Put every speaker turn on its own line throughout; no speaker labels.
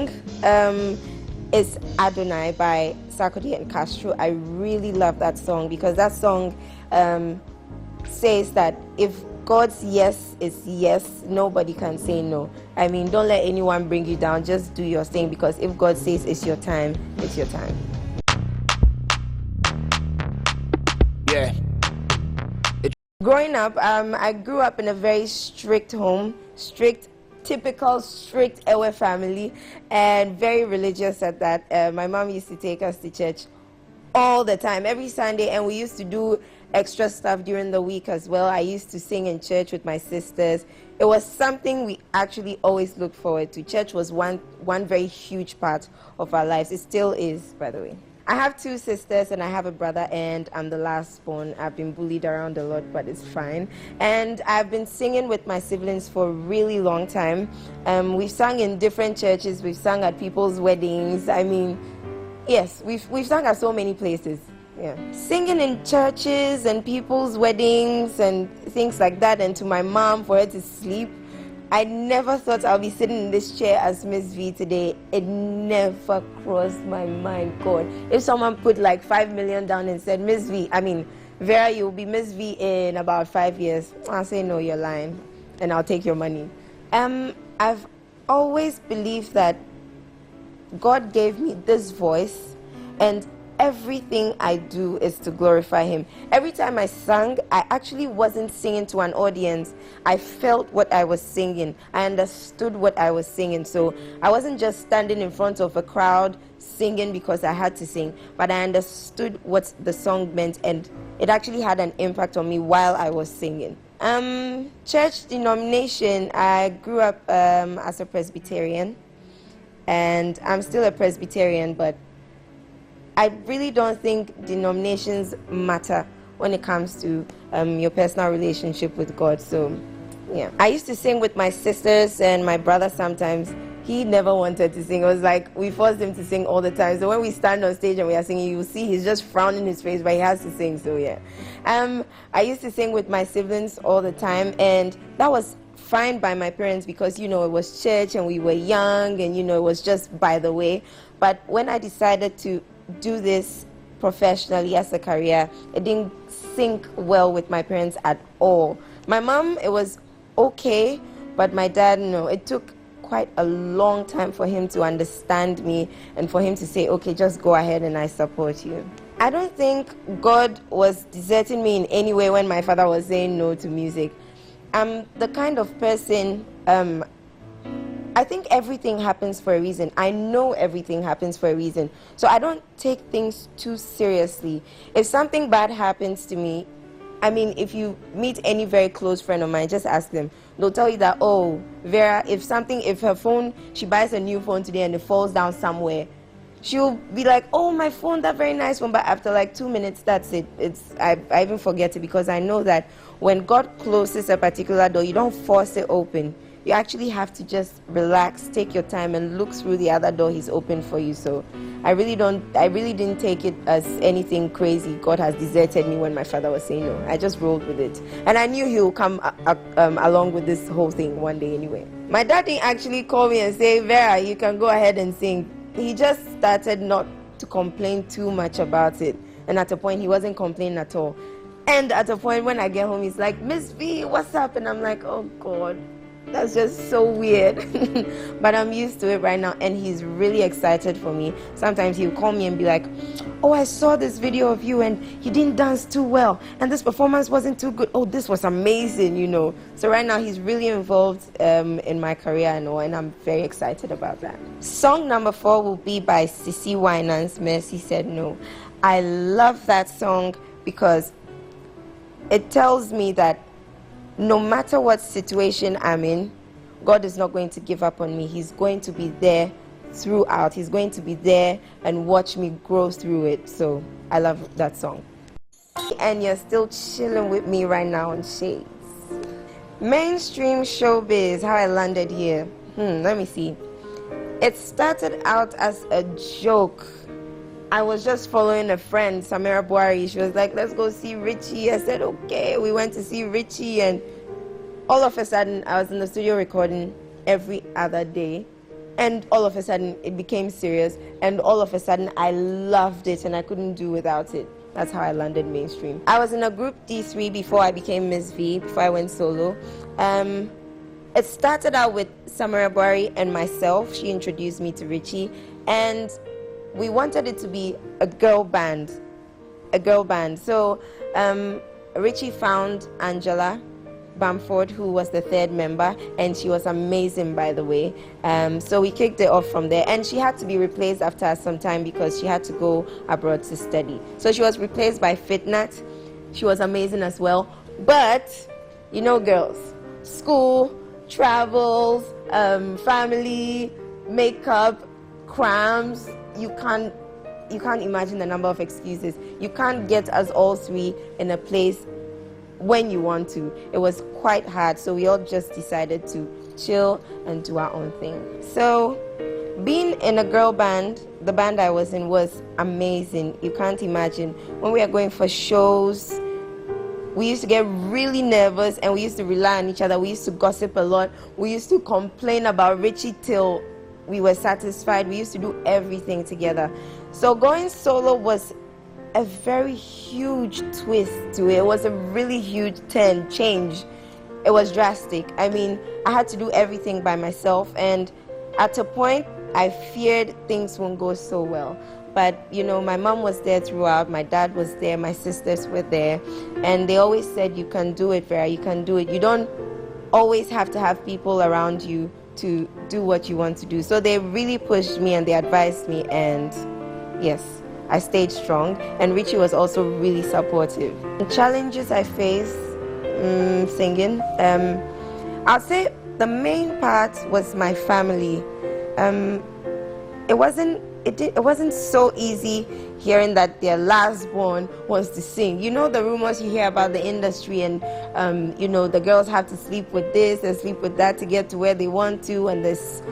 song is Adonai by Sarkodie and Castro. I really love that song because that song says that if God's yes is yes, nobody can say no. I mean, don't let anyone bring you down. Just do your thing, because if God says it's your time, it's your time.
Yeah.
Growing up, I grew up in a very strict home, typical strict Ewe family, and very religious at that. My mom used to take us to church all the time, every Sunday, and we used to do extra stuff during the week as well. I used to sing in church with my sisters. It was something we actually always looked forward to. Church was one very huge part of our lives. It still is, by the way. I have 2 sisters and I have a brother, and I'm the last born. I've been bullied around a lot, but it's fine. And I've been singing with my siblings for a really long time. We've sung in different churches. We've sung at people's weddings. I mean, yes, we've sung at so many places. Yeah, singing in churches and people's weddings and things like that, and to my mom for her to sleep. I never thought I'll be sitting in this chair as MzVee today. It never crossed my mind. God, if someone put like 5 million down and said, MzVee, I mean, Vera, you'll be MzVee in about 5 years, I'll say, no, you're lying, and I'll take your money. I've always believed that God gave me this voice, and everything I do is to glorify Him. Every time I sang, I actually wasn't singing to an audience. I felt what I was singing. I understood what I was singing. So I wasn't just standing in front of a crowd singing because I had to sing, but I understood what the song meant, and it actually had an impact on me while I was singing. Church denomination, I grew up as a Presbyterian, and I'm still a Presbyterian, but I really don't think denominations matter when it comes to your personal relationship with God. So, yeah. I used to sing with my sisters and my brother sometimes. He never wanted to sing. It was like we forced him to sing all the time. So when we stand on stage and we are singing, you will see he's just frowning his face, but he has to sing. So, yeah. I used to sing with my siblings all the time, and that was fine by my parents because, you know, it was church and we were young and, you know, it was just by the way. But when I decided to do this professionally as a career, it didn't sync well with my parents at all. My mom, it was okay, but my dad, no. It took quite a long time for him to understand me and for him to say, okay, just go ahead and I support you. I don't think God was deserting me in any way when my father was saying no to music. I'm the kind of person, I think everything happens for a reason. I know everything happens for a reason. So I don't take things too seriously. If something bad happens to me, I mean, if you meet any very close friend of mine, just ask them. They'll tell you that, oh, Vera, if her phone, she buys a new phone today and it falls down somewhere, she'll be like, oh, my phone, that very nice one. But after like 2 minutes, that's it. I even forget it, because I know that when God closes a particular door, you don't force it open. You actually have to just relax, take your time, and look through the other door He's opened for you. So I really didn't take it as anything crazy. God has deserted me when my father was saying no. I just rolled with it. And I knew He would come along with this whole thing one day anyway. My dad didn't actually call me and say, Vera, you can go ahead and sing. He just started not to complain too much about it. And at a point, he wasn't complaining at all. And at a point, when I get home, he's like, MzVee, what's up? And I'm like, oh, God. That's just so weird. But I'm used to it right now, and he's really excited for me. Sometimes he'll call me and be like, oh, I saw this video of you and you didn't dance too well, and this performance wasn't too good. Oh, this was amazing, you know. So right now he's really involved in my career and all, and I'm very excited about that. Song number 4 will be by Sissy Winans, Mercy Said No. I love that song because it tells me that no matter what situation I'm in, God is not going to give up on me. He's going to be there throughout. He's going to be there and watch me grow through it. So I love that song. And you're still chilling with me right now on Shades. Mainstream showbiz, how I landed here. Let me see. It started out as a joke. I was just following a friend, Samira Buhari. She was like, let's go see Richie. I said, okay. We went to see Richie, and all of a sudden, I was in the studio recording every other day. And all of a sudden, it became serious. And all of a sudden, I loved it and I couldn't do without it. That's how I landed mainstream. I was in a group D3 before I became MzVee, before I went solo. It started out with Samara Bari and myself. She introduced me to Richie. And we wanted it to be a girl band. So Richie found Angela Bamford, who was the third member, and she was amazing, by the way. So we kicked it off from there, and she had to be replaced after some time because she had to go abroad to study. So she was replaced by Fitnat. She was amazing as well. But you know, girls, school, travels, family, makeup, cramps. You can't imagine the number of excuses. You can't get us all three in a place when you want to. It was quite hard, so we all just decided to chill and do our own thing. So being in a girl band, the band I was in, was amazing. You can't imagine. When we are going for shows, we used to get really nervous and we used to rely on each other. We used to gossip a lot. We used to complain about Richie till we were satisfied. We used to do everything together. So going solo was a very huge twist to it. It was a really huge change. It was drastic. I mean, I had to do everything by myself, and at a point I feared things won't go so well. But you know, my mom was there throughout, my dad was there, my sisters were there, and they always said, you can do it, Vera, you can do it. You don't always have to have people around you to do what you want to do. So they really pushed me and they advised me, and yes, I stayed strong, and Richie was also really supportive. The challenges I faced singing, I'll say the main part was my family. It wasn't so easy hearing that their last born wants to sing. You know the rumors you hear about the industry, and you know, the girls have to sleep with this and sleep with that to get to where they want to, and there's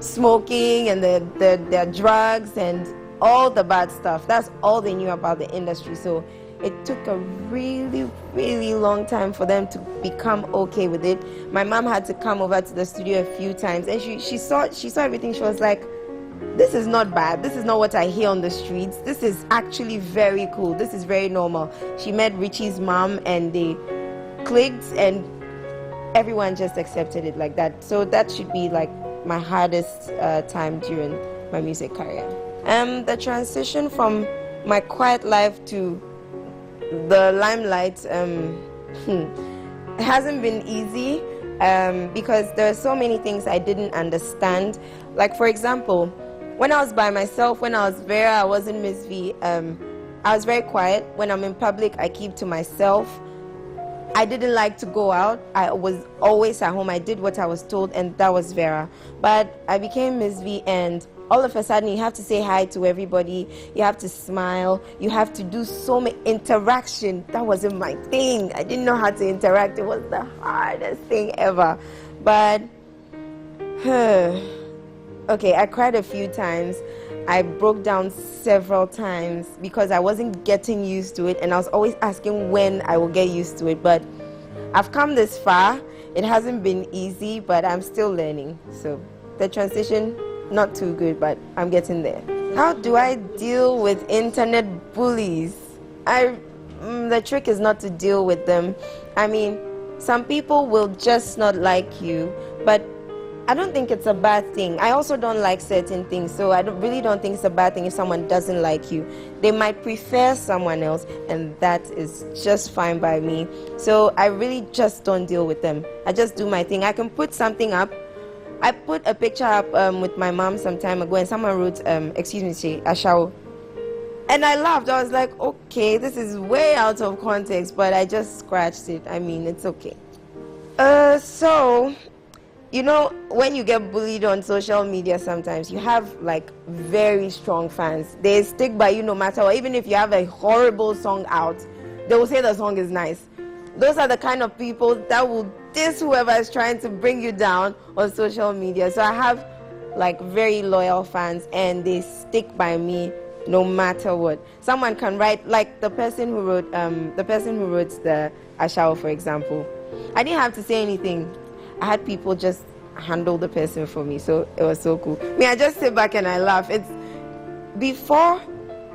smoking and the drugs and all the bad stuff. That's all they knew about the industry. So it took a really, really long time for them to become okay with it. My mom had to come over to the studio a few times, and she saw everything. She was like, this is not bad. This is not what I hear on the streets. This is actually very cool. This is very normal. She met Richie's mom and they clicked, and everyone just accepted it like that. So that should be like my hardest time during my music career. The transition from my quiet life to the limelight hasn't been easy because there are so many things I didn't understand. Like, for example, when I was by myself, when I was Vera, I wasn't MzVee, I was very quiet. When I'm in public, I keep to myself. I didn't like to go out. I was always at home. I did what I was told, and that was Vera. But I became MzVee, and all of a sudden you have to say hi to everybody, you have to smile, you have to do so much interaction. That wasn't my thing. I didn't know how to interact. It was the hardest thing ever. But okay, I cried a few times. I broke down several times because I wasn't getting used to it, and I was always asking when I will get used to it. But I've come this far. It hasn't been easy, but I'm still learning. So the transition, not too good, but I'm getting there. How do I deal with internet bullies? The trick is not to deal with them. I mean, some people will just not like you, but I don't think it's a bad thing. I also don't like certain things, so I really don't think it's a bad thing if someone doesn't like you. They might prefer someone else, and that is just fine by me. So I really just don't deal with them. I just do my thing. I can put something up. I put a picture up with my mom some time ago, and someone wrote, excuse me, Che, Ashao. And I laughed. I was like, okay, this is way out of context, but I just scratched it. I mean, it's okay. So, you know, when you get bullied on social media, sometimes you have like very strong fans. They stick by you no matter what. Even if you have a horrible song out, they will say the song is nice. Those are the kind of people that will diss whoever is trying to bring you down on social media. So I have like very loyal fans, and they stick by me no matter what. Someone can write, like the person who wrote the Ashao, for example. I didn't have to say anything. I had people just handle the person for me. So it was so cool. Me, I just sit back and I laugh. It's before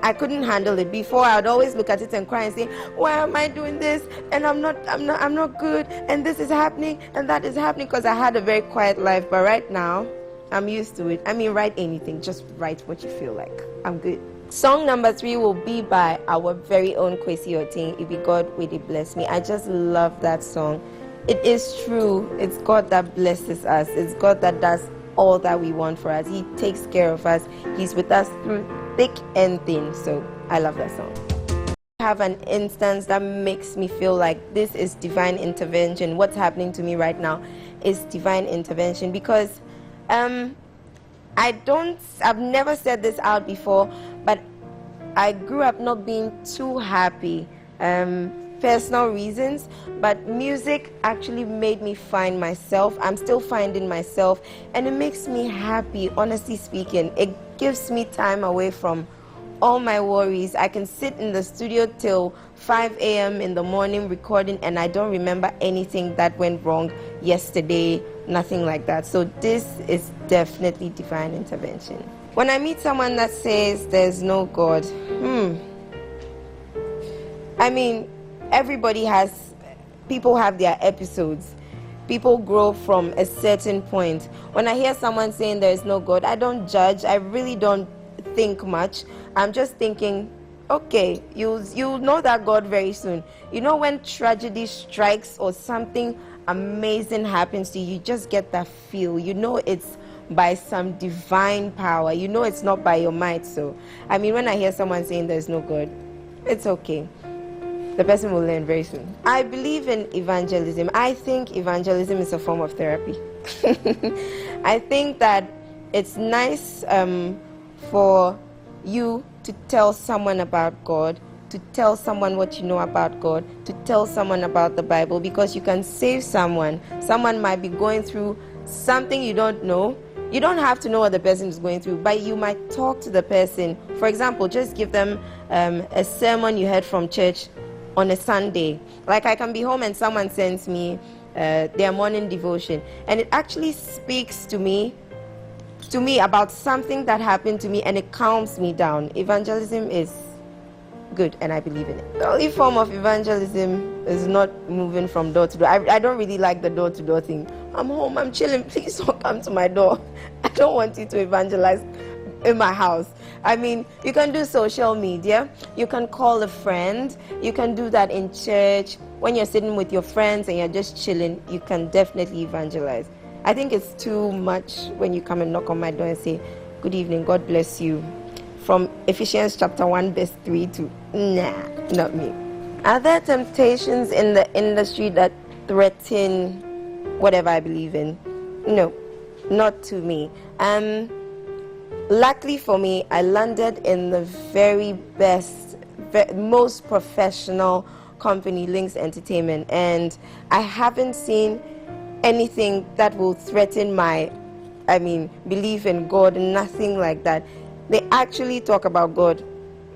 I couldn't handle it. Before I'd always look at it and cry and say, why am I doing this? And I'm not good. And this is happening and that is happening, because I had a very quiet life. But right now, I'm used to it. I mean, write anything. Just write what you feel like. I'm good. Song number 3 will be by our very own Kwesi Oting, It Be God Will He Bless Me. I just love that song. It is true. It's God that blesses us. It's God that does all that we want for us. He takes care of us. He's with us through thick and thin. So I love that song. I have an instance that makes me feel like this is divine intervention. What's happening to me right now is divine intervention, because I've never said this out before, but I grew up not being too happy. Personal reasons, but music actually made me find myself. I'm still finding myself, and it makes me happy, honestly speaking. It gives me time away from all my worries. I can sit in the studio till 5 a.m. in the morning recording, and I don't remember anything that went wrong yesterday, nothing like that. So this is definitely divine intervention. When I meet someone that says there's no God, I mean, people have their episodes. People grow from a certain point. When I hear someone saying there is no God, I don't judge. I really don't think much. I'm just thinking, okay, you'll know that God very soon. You know, when tragedy strikes or something amazing happens to you, you just get that feel. You know it's by some divine power. You know it's not by your might. So, I mean, when I hear someone saying there's no God, it's okay. The person will learn very soon. I believe in evangelism. I think evangelism is a form of therapy. I think that it's nice for you to tell someone about God, to tell someone what you know about God, to tell someone about the Bible, because you can save someone. Someone might be going through something you don't know. You don't have to know what the person is going through, but you might talk to the person. For example, just give them a sermon you heard from church on a Sunday. Like, I can be home and someone sends me their morning devotion, and it actually speaks to me about something that happened to me, and it calms me down. Evangelism is good, and I believe in it. The only form of evangelism is not moving from door to door. I don't really like the door to door thing. I'm home, I'm chilling, please don't come to my door. I don't want you to evangelize in my house. I mean, you can do social media, you can call a friend, you can do that in church. When you're sitting with your friends and you're just chilling, you can definitely evangelize. I think it's too much when you come and knock on my door and say, good evening, God bless you. From Ephesians chapter 1 verse 3 to, nah, not me. Are there temptations in the industry that threaten whatever I believe in? No, not to me. Luckily for me, I landed in the very best, most professional company, Links Entertainment, and I haven't seen anything that will threaten my, belief in God, nothing like that. They actually talk about God,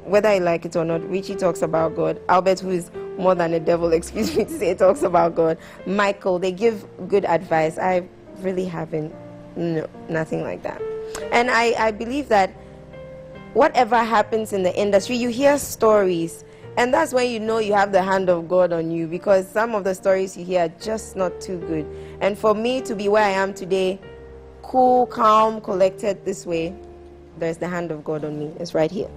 whether I like it or not. Richie talks about God. Albert, who is more than a devil, excuse me to say, talks about God. Michael, they give good advice. I really haven't, no, nothing like that. And I believe that whatever happens in the industry, you hear stories, and that's when you know you have the hand of God on you, because some of the stories you hear are just not too good. And for me to be where I am today, cool, calm, collected this way, there's the hand of God on me. It's right here.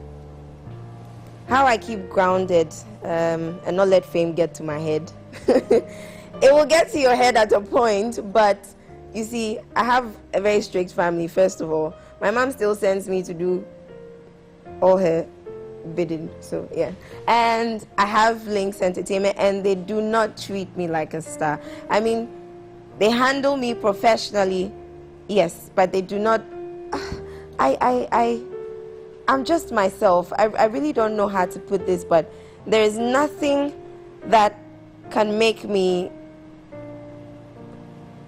How I keep grounded and not let fame get to my head. It will get to your head at a point, but you see, I have a very strict family, first of all. My mom still sends me to do all her bidding, so yeah. And I have Links Entertainment, and they do not treat me like a star. I mean, they handle me professionally, yes, but they do not. I'm just myself. I really don't know how to put this, but there is nothing that can make me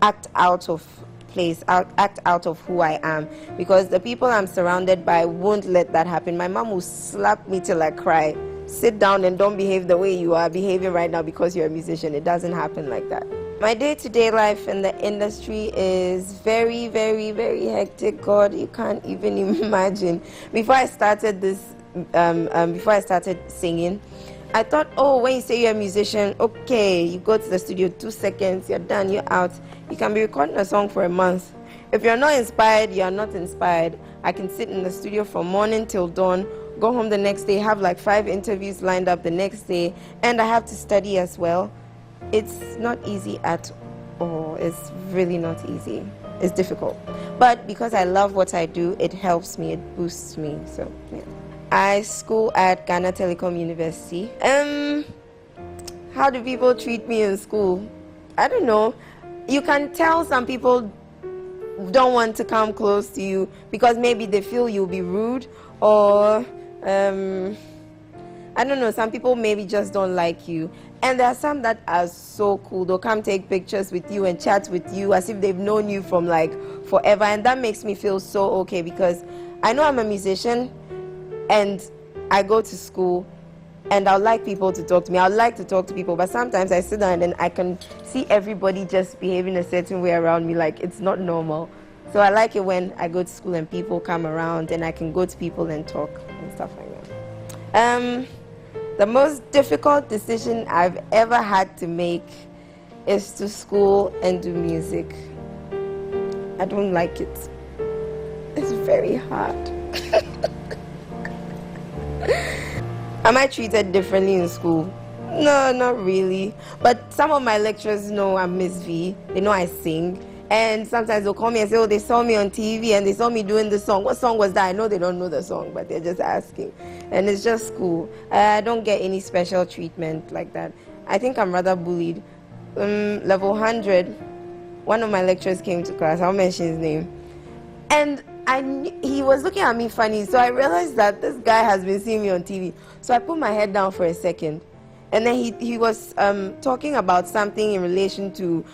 act out of place, act out of who I am, because the people I'm surrounded by won't let that happen. My mom will slap me till I cry. Sit down and don't behave the way you are behaving right now because you're a musician. It doesn't happen like that. My day-to-day life in the industry is very, very, very hectic. God, you can't even imagine. Before I started singing, I thought, oh, when you say you're a musician, okay, you go to the studio 2 seconds, you're done, you're out. You can be recording a song for a month. If you're not inspired, you're not inspired. I can sit in the studio from morning till dawn, go home the next day, have like 5 interviews lined up the next day, and I have to study as well. It's not easy at all. It's really not easy. It's difficult. But because I love what I do, it helps me, it boosts me. So, yeah. I school at Ghana Telecom University. How do people treat me in school? I don't know. You can tell some people don't want to come close to you because maybe they feel you'll be rude, or I don't know, some people maybe just don't like you. And there are some that are so cool. They'll come take pictures with you and chat with you as if they've known you from like forever. And that makes me feel so okay, because I know I'm a musician and I go to school and I would like people to talk to me. I would like to talk to people, but sometimes I sit down and I can see everybody just behaving a certain way around me, like it's not normal. So I like it when I go to school and people come around and I can go to people and talk and stuff like that. The most difficult decision I've ever had to make is to school and do music. I don't like it. It's very hard. Am I treated differently in school? No, not really. But some of my lecturers know I'm MzVee. They know I sing. And sometimes they'll call me and say, oh, they saw me on TV and they saw me doing the song. What song was that? I know they don't know the song, but they're just asking. And it's just cool. I don't get any special treatment like that. I think I'm rather bullied. Level 100, one of my lecturers came to class. I'll mention his name. And he was looking at me funny, so I realized that this guy has been seeing me on TV. So I put my head down for a second. And then he was talking about something in relation to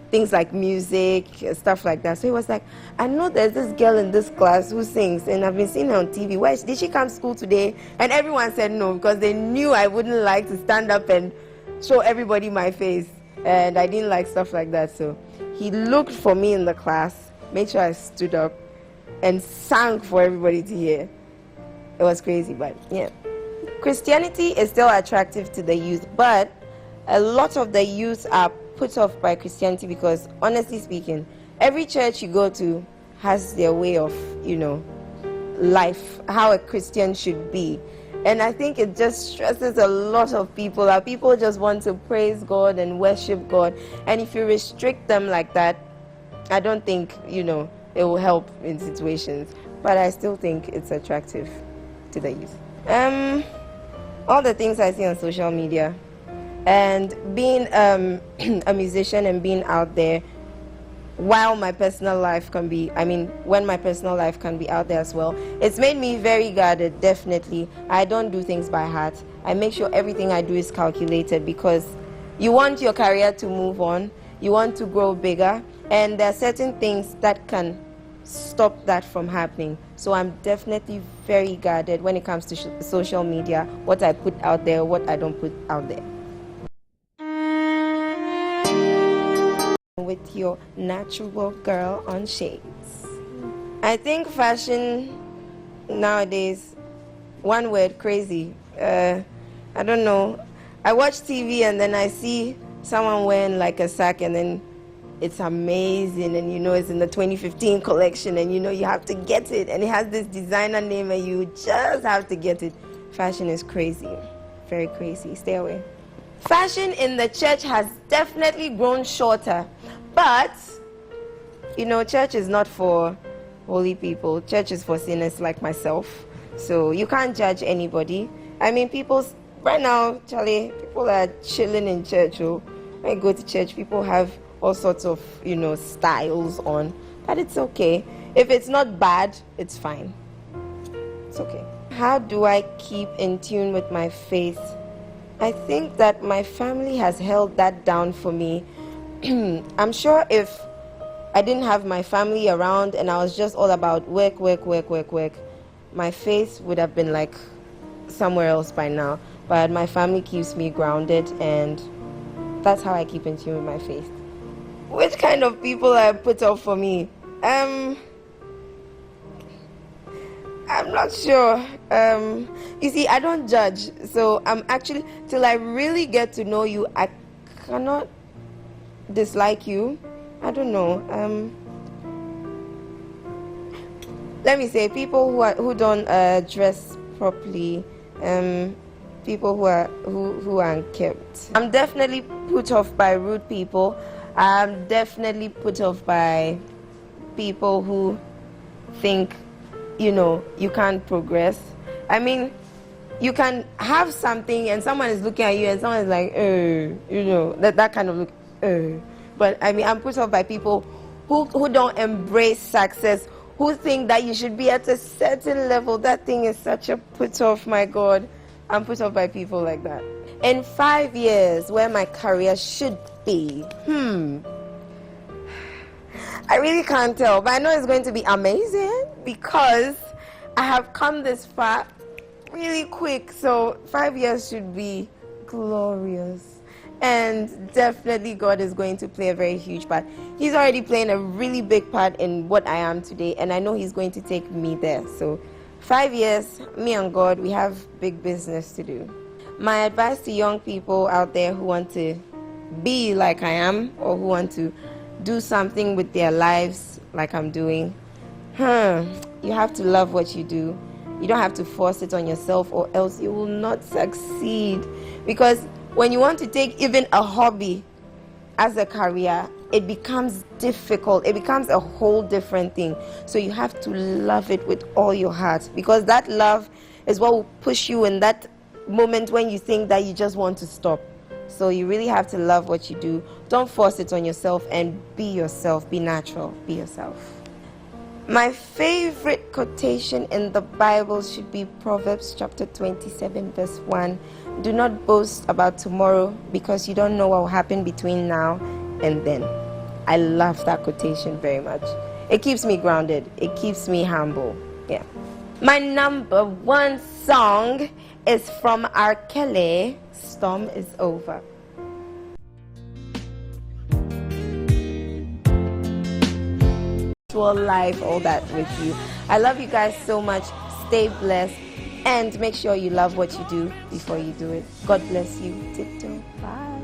things like music, stuff like that. So he was like, I know there's this girl in this class who sings, and I've been seeing her on TV. Where did she come to school today? And everyone said no, because they knew I wouldn't like to stand up and show everybody my face. And I didn't like stuff like that. So he looked for me in the class, made sure I stood up, and sang for everybody to hear. It was crazy, but yeah. Christianity is still attractive to the youth, but a lot of the youth are put off by Christianity because, honestly speaking, every church you go to has their way of, life, how a Christian should be. And I think it just stresses a lot of people that people just want to praise God and worship God. And if you restrict them like that, I don't think, it will help in situations. But I still think it's attractive to the youth. All the things I see on social media, and being a musician and being out there, while my personal life can be, when my personal life can be out there as well, it's made me very guarded, definitely. I don't do things by heart. I make sure everything I do is calculated, because you want your career to move on, you want to grow bigger, and there are certain things that can stop that from happening. So I'm definitely very guarded when it comes to social media, what I put out there, what I don't put out there. With your natural girl on shades. I think fashion nowadays, one word, crazy. I don't know. I watch TV and then I see someone wearing like a sack, and then it's amazing, and it's in the 2015 collection, and you have to get it, and it has this designer name and you just have to get it. Fashion is crazy, very crazy. Stay away. Fashion in the church has definitely grown shorter, but church is not for holy people. Church is for sinners like myself, so you can't judge anybody. People right now, Charlie, people are chilling in church. When you go to church, people have all sorts of styles on, but it's okay. If it's not bad, it's fine. It's okay. How do I keep in tune with my faith? I think that my family has held that down for me. I'm sure if I didn't have my family around and I was just all about work, my faith would have been like somewhere else by now. But my family keeps me grounded, and That's how I keep in tune with my faith. Which kind of people are put off for me? I'm not sure. You see, I don't judge. So I'm actually, till I really get to know you, I cannot dislike you. I don't know. Let me say, people who don't dress properly, people who are unkept. I'm definitely put off by rude people. I'm definitely put off by people who think, you can't progress. I mean, you can have something and someone is looking at you and someone is like, that kind of look, But I mean, I'm put off by people who don't embrace success, who think that you should be at a certain level. That thing is such a put off, my God. I'm put off by people like that. In 5 years, where my career should be, I really can't tell, but I know it's going to be amazing because I have come this far really quick. So 5 years should be glorious. And definitely God is going to play a very huge part. He's already playing a really big part in what I am today, and I know He's going to take me there. So 5 years, me and God, we have big business to do. My advice to young people out there who want to be like I am, or who want to do something with their lives like I'm doing, you have to love what you do. You don't have to force it on yourself, or else you will not succeed. Because when you want to take even a hobby as a career, it becomes difficult. It becomes a whole different thing. So you have to love it with all your heart, because that love is what will push you in that moment when you think that you just want to stop. So you really have to love what you do. Don't force it on yourself, and be yourself. Be natural. Be yourself. My favorite quotation in the Bible should be Proverbs chapter 27 verse 1. Do not boast about tomorrow, because you don't know what will happen between now and then. I love that quotation very much. It keeps me grounded. It keeps me humble. Yeah. My number one song is from R. Kelly, Storm is Over. Life, all that with you. I love you guys so much. Stay blessed, and make sure you love what you do before you do it. God bless you. Tiptoe. Bye.